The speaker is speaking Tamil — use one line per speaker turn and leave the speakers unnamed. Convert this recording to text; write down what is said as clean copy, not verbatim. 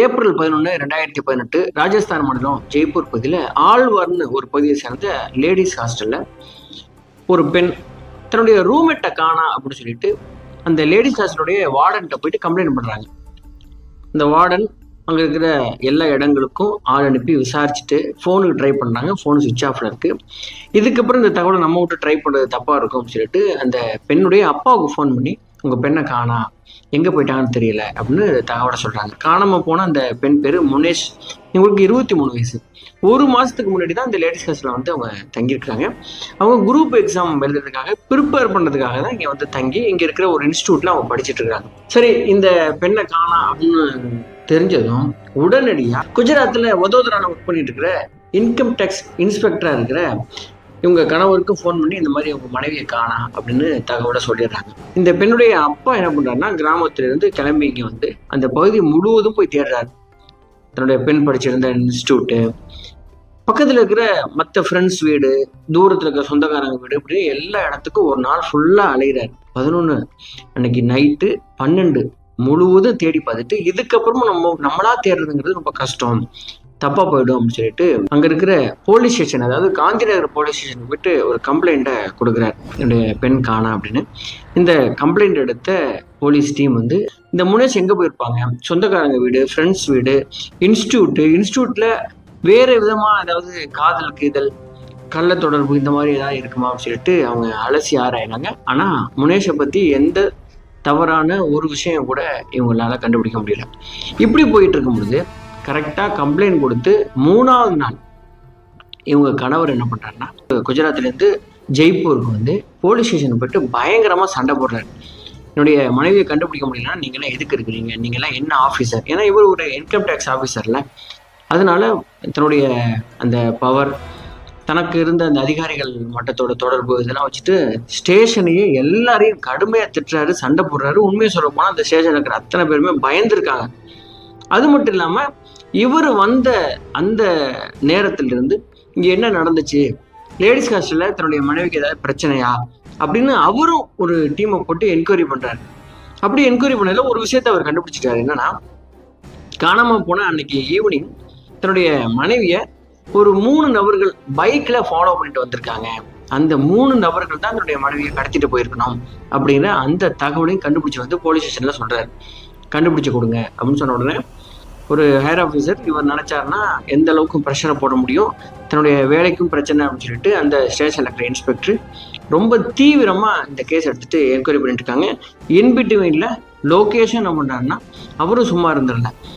ஏப்ரல் 11, 2018 ராஜஸ்தான் மாநிலம் ஜெய்ப்பூர் பகுதியில் ஆழ்வார்னு ஒரு பகுதியை சேர்ந்த லேடிஸ் ஹாஸ்டலில் ஒரு பெண் தன்னுடைய ரூம்மேட்டை காணா அப்படின்னு சொல்லிட்டு அந்த லேடிஸ் ஹாஸ்டலுடைய வார்டன்கிட்ட போயிட்டு கம்ப்ளைண்ட் பண்ணுறாங்க. இந்த வார்டன் அங்கே இருக்கிற எல்லா இடங்களுக்கும் ஆள் அனுப்பி விசாரிச்சுட்டு ஃபோனுக்கு ட்ரை பண்ணுறாங்க. ஃபோன் சுவிட்ச் ஆஃபில் இருக்குது. இதுக்கப்புறம் இந்த தகவலை நம்ம விட்டு ட்ரை பண்ணுறது தப்பாக இருக்கும் அப்படின்னு சொல்லிட்டு அந்த பெண்ணுடைய அப்பாவுக்கு ஃபோன் பண்ணி உங்கள் பெண்ணை காணா, எங்கே போயிட்டாங்கன்னு தெரியல அப்படின்னு தகவலை சொல்கிறாங்க. காணாமல் போன அந்த பெண் பேர் முனேஷ். இவங்களுக்கு 23 வயசு. ஒரு மாதத்துக்கு முன்னாடி தான் இந்த லேடிஸ் ஹாஸ்டலில் வந்து அவங்க தங்கியிருக்கிறாங்க. அவங்க குரூப் எக்ஸாம் எழுதுறதுக்காக ப்ரிப்பேர் பண்ணுறதுக்காக தான் இங்கே வந்து தங்கி இங்கே இருக்கிற ஒரு இன்ஸ்டியூட்டில் அவங்க படிச்சுட்டு இருக்காங்க. சரி, இந்த பெண்ணை காணா அப்படின்னு தெரிஞ்சதும் உடனடியாக குஜராத்தில் வதோதராவில் ஒர்க் பண்ணிட்டு இருக்கிற இன்கம் டேக்ஸ் இன்ஸ்பெக்டராக இருக்கிற இவங்க கணவருக்கு ஃபோன் பண்ணி இந்த மாதிரி அவங்க மனைவியை காணா அப்படின்னு தகவலை சொல்லிடுறாங்க. இந்த பெண்ணுடைய அப்பா என்ன பண்ணுறாருன்னா கிராமத்திலிருந்து கிளம்பி இங்கே வந்து அந்த பகுதி முழுவதும் போய் தேடுறாரு. தன்னுடைய பெண் படிச்சிருந்த இன்ஸ்டியூட்டு, பக்கத்தில் இருக்கிற மற்ற ஃப்ரெண்ட்ஸ் வீடு, தூரத்தில் இருக்கிற சொந்தக்காரங்க வீடு, இப்படி எல்லா இடத்துக்கும் ஒரு நாள் ஃபுல்லாக அலைகிறார். 11 அன்னைக்கு நைட்டு 12 முழுவதும் தேடி பார்த்துட்டு இதுக்கப்புறமும் நம்மளா தேடுறதுங்கிறது ரொம்ப கஷ்டம், தப்பா போயிடும் அப்படின்னு சொல்லிட்டு அங்க இருக்கிற போலீஸ் ஸ்டேஷன், அதாவது காந்தி நகர் போலீஸ் ஸ்டேஷனுக்கு போயிட்டு ஒரு கம்ப்ளைண்ட்டை கொடுக்குறாரு, என்னுடைய பெண் காணா அப்படின்னு. இந்த கம்ப்ளைண்ட் எடுத்த போலீஸ் டீம் வந்து இந்த முனேஷ் எங்க போயிருப்பாங்க, சொந்தக்காரங்க வீடு, ஃப்ரெண்ட்ஸ் வீடு, இன்ஸ்டியூட்ல வேற விதமா ஏதாவது காதல் கீதல் கள்ள தொடர்பு இந்த மாதிரி ஏதாவது இருக்குமா அப்படின்னு சொல்லிட்டு அவங்க அலசி ஆராயினாங்க. ஆனா முனேஷை பத்தி எந்த தவறான ஒரு விஷயம் கூட இவங்களால கண்டுபிடிக்க முடியல. இப்படி போயிட்டு இருக்கும் பொழுது கரெக்டாக கம்ப்ளைண்ட் கொடுத்து 3வது நாள் இவங்க கணவர் என்ன பண்ணுறாருன்னா குஜராத்லேருந்து ஜெய்ப்பூருக்கு வந்து போலீஸ் ஸ்டேஷனுக்கு போயிட்டு பயங்கரமாக சண்டை போடுறாரு. என்னுடைய மனைவியை கண்டுபிடிக்க முடியலன்னா நீங்களாம் எதுக்கு இருக்கிறீங்க, நீங்களாம் என்ன ஆஃபீஸர், ஏன்னா இவர் ஒரு இன்கம் டேக்ஸ் ஆஃபீஸரில், அதனால தன்னுடைய அந்த பவர், தனக்கு இருந்த அந்த அதிகாரிகள் மட்டத்தோட தொடர்பு இதெல்லாம் வச்சுட்டு ஸ்டேஷனையே எல்லாரையும் கடுமையாக திட்டுறாரு, சண்டை போடுறாரு. உண்மையை சொல்ல போனால் அந்த ஸ்டேஷனில் இருக்கிற அத்தனை பேருமே பயந்துருக்காங்க. அது மட்டும் இல்லாமல் இவர் வந்த அந்த நேரத்திலிருந்து இங்கே என்ன நடந்துச்சு, லேடிஸ் ஹாஸ்டலில் தன்னுடைய மனைவிக்கு ஏதாவது பிரச்சனையா அப்படின்னு அவரும் ஒரு டீமை போட்டு என்கொயரி பண்ணுறாரு. அப்படி என்கொயரி பண்ணதில் ஒரு விஷயத்தை அவர் கண்டுபிடிச்சிட்டாரு. என்னன்னா, காணாமல் போன அன்னைக்கு ஈவினிங் தன்னுடைய மனைவியை ஒரு 3 நபர்கள் பைக்கில் ஃபாலோ பண்ணிட்டு வந்திருக்காங்க. அந்த 3 நபர்கள் தான் தன்னுடைய மனைவியை கடத்திட்டு போயிருக்கணும் அப்படிங்கிற அந்த தகவலையும் கண்டுபிடிச்சி வந்து போலீஸ் ஸ்டேஷனில் சொல்கிறார். கண்டுபிடிச்சி கொடுங்க அப்படின்னு சொன்ன உடனே ஒரு ஹையர் ஆஃபீஸர் இவர் நினச்சாருன்னா எந்த அளவுக்கு ப்ரெஷரை போட முடியும், தன்னுடைய வேலைக்கும் பிரச்சனை அப்படின்னு சொல்லிட்டு அந்த ஸ்டேஷனில் இருக்கிற இன்ஸ்பெக்டர் ரொம்ப தீவிரமாக இந்த கேஸ் எடுத்துகிட்டு என்கொயரி பண்ணிட்டு இருக்காங்க. இன்பிட்வீனில் லோகேஷன் என்ன பண்ணுறாருன்னா அவரும் சும்மா இருந்துடல,